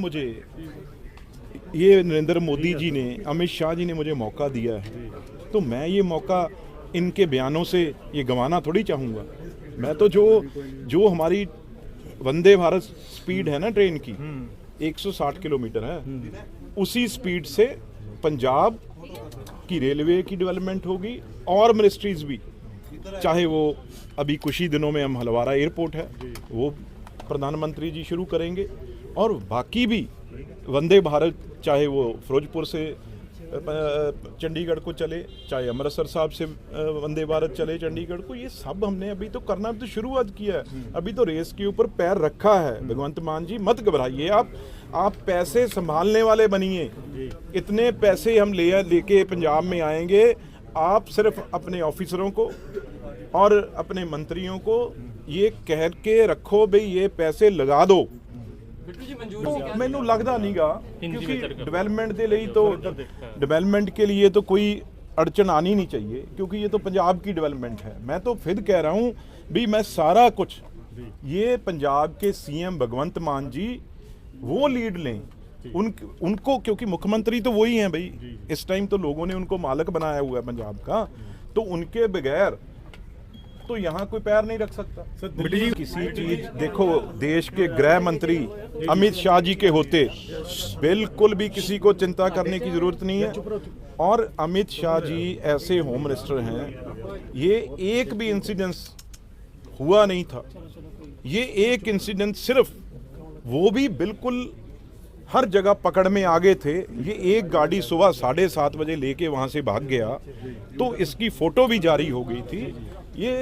मुझे ये नरेंद्र मोदी जी ने, अमित शाह जी ने मुझे मौका दिया है, तो मैं ये मौका इनके बयानों से ये गंवाना थोड़ी चाहूँगा। मैं तो जो हमारी वंदे भारत स्पीड है ना ट्रेन की, 160 किलोमीटर है, उसी स्पीड से पंजाब की रेलवे की डेवलपमेंट होगी और मिनिस्ट्रीज भी, चाहे वो अभी कुछ ही दिनों में हम हलवारा एयरपोर्ट है वो प्रधानमंत्री जी शुरू करेंगे, और बाकी भी वंदे भारत, चाहे वो फिरोजपुर से चंडीगढ़ को चले, चाहे अमृतसर साहब से वंदे भारत चले चंडीगढ़ को, ये सब हमने अभी तो करना, तो शुरुआत किया है, अभी तो रेस के ऊपर पैर रखा है। भगवंत मान जी मत घबराइए, आप पैसे संभालने वाले बनिए। इतने पैसे हम लेके पंजाब में आएंगे, आप सिर्फ अपने ऑफिसरों को और अपने मंत्रियों को ये कह के रखो भाई ये पैसे लगा दो। ਮੈਨੂੰ ਲੱਗਦਾ ਨਹੀਂਗਾ, क्योंकि डेवलपमेंट के लिए तो डेवलपमेंट के लिए तो कोई अड़चन आनी नहीं चाहिए, क्योंकि ये तो पंजाब की डेवलपमेंट है। मैं तो फिर कह रहा हूँ भी मैं सारा कुछ, ये पंजाब के सीएम भगवंत मान जी वो लीड लें, उनको, क्योंकि मुख्यमंत्री तो वही हैं भाई, इस टाइम तो लोगों ने उनको मालिक बनाया हुआ है पंजाब का, तो उनके बगैर तो यहाँ कोई पैर नहीं रख सकता। किसी चीज, देखो देश के गृह मंत्री अमित शाह जी के होते बिल्कुल भी किसी को चिंता करने की जरूरत नहीं है, और अमित शाह जी ऐसे होम मिनिस्टर हैं, ये एक भी इंसिडेंस हुआ नहीं था। ये एक इंसिडेंट सिर्फ, वो भी बिल्कुल हर जगह पकड़ में आगे थे। ये एक गाड़ी सुबह 7:30 बजे लेके वहां से भाग गया, तो इसकी फोटो भी जारी हो गई थी। ये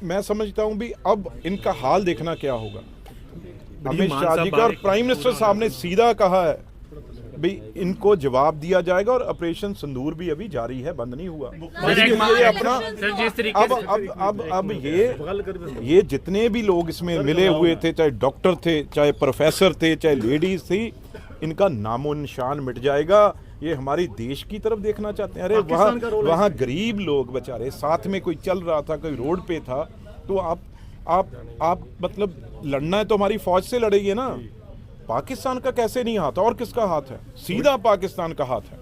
मैं समझता हूं भी अब इनका हाल देखना क्या होगा। अमित शाह जी का और प्राइम मिनिस्टर साहब ने सीधा कहा है भी इनको जवाब दिया जाएगा, और ऑपरेशन सिंदूर भी अभी जारी है, बंद नहीं हुआ। ये अपना अब ये जितने भी लोग इसमें मिले हुए थे, चाहे डॉक्टर थे, चाहे प्रोफेसर थे, चाहे लेडीज थी, इनका नामो निशान मिट जाएगा। ये हमारी देश की तरफ देखना चाहते हैं। अरे वहाँ गरीब लोग बेचारे, साथ में कोई चल रहा था, कोई रोड पे था, तो आप मतलब लड़ना है तो हमारी फौज से लड़ेंगे ना। पाकिस्तान का कैसे नहीं हाथ, और किसका हाथ है? सीधा पाकिस्तान का हाथ है।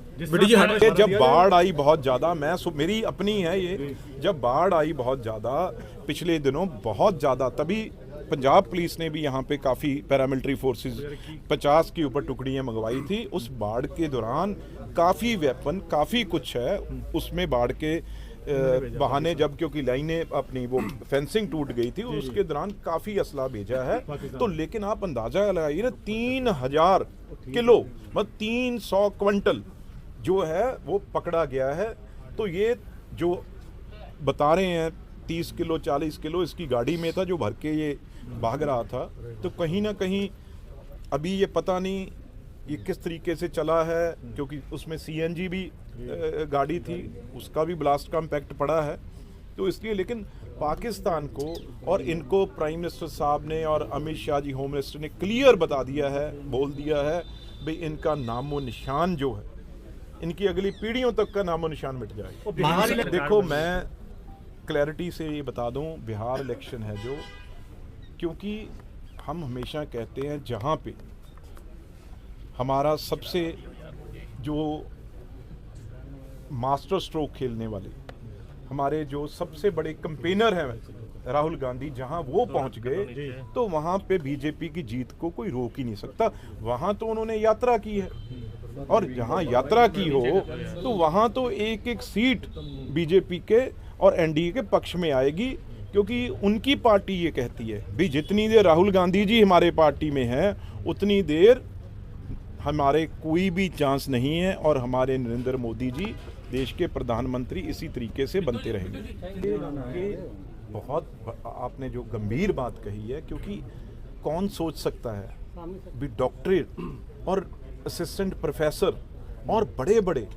जब बाढ़ आई बहुत ज्यादा, मेरी अपनी है ये, जब बाढ़ आई बहुत ज्यादा पिछले दिनों, बहुत ज्यादा, तभी पंजाब पुलिस ने भी यहाँ पे काफ़ी पैरामिलिट्री फोर्सेस 50 के ऊपर टुकड़ियाँ मंगवाई थी। उस बाढ़ के दौरान काफ़ी वेपन, काफ़ी कुछ है उसमें, बाढ़ के बहाने, जब क्योंकि लाइनें अपनी वो फेंसिंग टूट गई थी, उसके दौरान काफ़ी असला भेजा है। तो लेकिन आप अंदाज़ा लगाइए ना, 3000 किलो मतलब 300 क्विंटल जो है वो पकड़ा गया है। तो ये जो बता रहे हैं 30 किलो 40 किलो इसकी गाड़ी में था जो भर के ये भाग रहा था, तो कहीं ना कहीं अभी ये पता नहीं ये किस तरीके से चला है, क्योंकि उसमें सीएनजी भी गाड़ी थी, उसका भी ब्लास्ट का इम्पैक्ट पड़ा है। तो इसलिए, लेकिन पाकिस्तान को और इनको प्राइम मिनिस्टर साहब ने और अमित शाह जी होम मिनिस्टर ने क्लियर बता दिया है, बोल दिया है भाई इनका नामो निशान जो है, इनकी अगली पीढ़ियों तक का नामो निशान मिट जाएगा। देखो मैं क्लैरिटी से ये बता दूं, बिहार इलेक्शन है जो, क्योंकि हम हमेशा कहते हैं जहाँ पे हमारा सबसे जो मास्टर स्ट्रोक खेलने वाले, हमारे जो सबसे बड़े कंपेनर हैं राहुल गांधी, जहां वो पहुंच गए, तो वहां पे बीजेपी की जीत को कोई रोक ही नहीं सकता। वहां तो उन्होंने यात्रा की है, और जहां यात्रा की हो तो वहां तो एक एक सीट बीजेपी के और एनडीए के पक्ष में आएगी, क्योंकि उनकी पार्टी ये कहती है भी जितनी देर राहुल गांधी जी हमारे पार्टी में हैं उतनी देर हमारे कोई भी चांस नहीं है, और हमारे नरेंद्र मोदी जी देश के प्रधानमंत्री इसी तरीके से बनते रहेंगे। ये बहुत आपने जो गंभीर बात कही है, क्योंकि कौन सोच सकता है भी डॉक्टरेट और असिस्टेंट प्रोफेसर और बड़े बड़े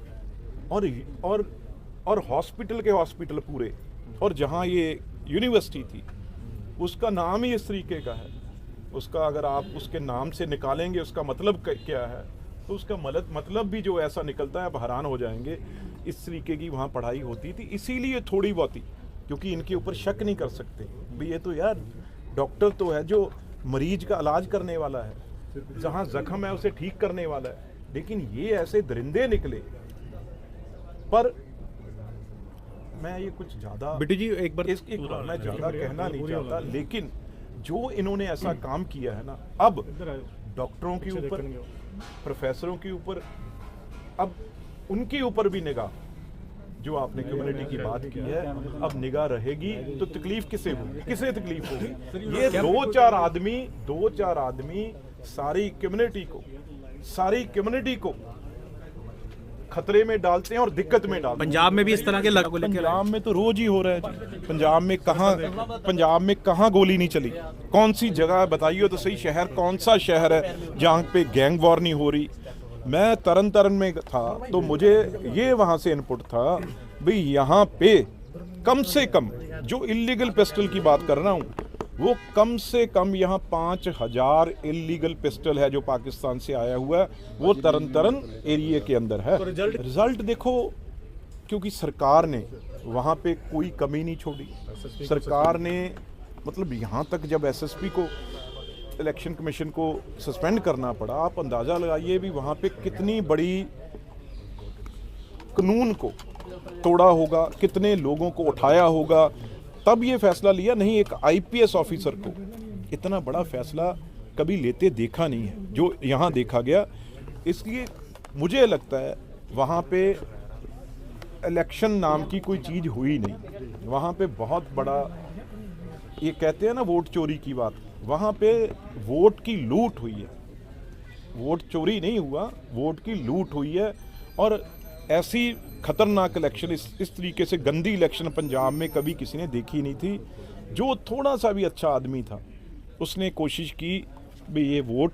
और हॉस्पिटल के हॉस्पिटल पूरे, और जहाँ ये यूनिवर्सिटी थी उसका नाम ही इस तरीके का है, उसका अगर आप उसके नाम से निकालेंगे उसका मतलब क्या है, तो उसका मतलब भी जो ऐसा निकलता है आप हैरान हो जाएंगे। इस तरीके की वहाँ पढ़ाई होती थी, इसीलिए थोड़ी बहुत ही, क्योंकि इनके ऊपर शक नहीं कर सकते भी ये तो यार डॉक्टर तो है जो मरीज का इलाज करने वाला है, जहां जख्म है उसे ठीक करने वाला है, लेकिन ये ऐसे दरिंदे निकले। पर मैं ये कुछ ज्यादा बिट्टू जी एक बार मैं ज्यादा कहना नहीं चाहता, लेकिन जो इन्होंने ऐसा काम किया है ना, अब डॉक्टरों के ऊपर, प्रोफेसरों के ऊपर, अब उनके ऊपर भी निगाह, जो आपने कम्युनिटी की बात की है, अब निगाह रहेगी तो तकलीफ किसे होगी, किसे तकलीफ होगी? ये दो चार आदमी सारी कम्युनिटी को खतरे में डालते हैं और दिक्कत में डालते हैं। पंजाब में भी इस तरह के पंजाब में तो रोज ही हो रहा है जी। पंजाब में कहाँ गोली नहीं चली? कौन सी जगह बताइए तो सही, शहर कौन सा शहर है जहाँ पे गैंग वॉर नहीं हो रही? मैं तरन तारण में था तो मुझे ये वहाँ से इनपुट था भाई यहाँ पे कम से कम, जो इलीगल पिस्टल की बात कर रहा हूँ, वो कम से कम यहाँ 5000 इलीगल पिस्टल है जो पाकिस्तान से आया हुआ है, वो तरन तारण एरिया के अंदर है। रिजल्ट देखो, क्योंकि सरकार ने वहाँ पे कोई कमी नहीं छोड़ी। सरकार ने मतलब यहाँ तक जब एसएसपी को, इलेक्शन कमीशन को सस्पेंड करना पड़ा, आप अंदाजा लगाइए भी वहाँ पे कितनी बड़ी कानून को तोड़ा होगा, कितने लोगों को उठाया होगा, तब ये फैसला लिया। नहीं, एक आईपीएस ऑफिसर को इतना बड़ा फैसला कभी लेते देखा नहीं है जो यहाँ देखा गया। इसलिए मुझे लगता है वहाँ पे इलेक्शन नाम की कोई चीज़ हुई नहीं। वहाँ पे बहुत बड़ा, ये कहते हैं ना वोट चोरी की बात, वहाँ पे वोट की लूट हुई है। वोट चोरी नहीं हुआ, वोट की लूट हुई है। और ऐसी खतरनाक इलेक्शन, इस तरीके से गंदी इलेक्शन पंजाब में कभी किसी ने देखी नहीं थी। जो थोड़ा सा भी अच्छा आदमी था उसने कोशिश की भी ये वोट,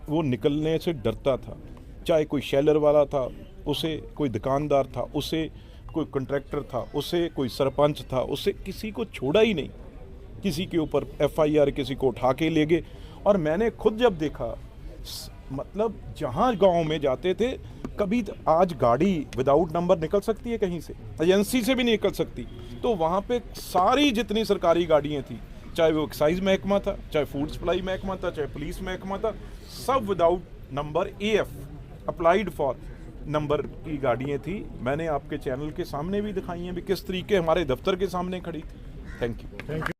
वो निकलने से डरता था, चाहे कोई शेलर वाला था, उसे कोई दुकानदार था, उसे कोई कॉन्ट्रैक्टर था, उसे कोई सरपंच था, उसे किसी को छोड़ा ही नहीं। किसी के ऊपर एफआईआर किसी को उठा के ले गए। और मैंने खुद जब देखा, मतलब जहाँ गांव में जाते थे, कभी आज गाड़ी विदाउट नंबर निकल सकती है कहीं से, एजेंसी से भी नहीं निकल सकती। तो वहाँ पे सारी जितनी सरकारी गाड़ियाँ थी, चाहे वो एक्साइज महकमा था, चाहे फूड सप्लाई महकमा था, चाहे पुलिस महकमा था, सब without number, AF applied for number की गाड़ियाँ थी। मैंने आपके चैनल के सामने भी दिखाई हैं भी किस तरीके हमारे दफ्तर के सामने खड़ी थी। Thank you.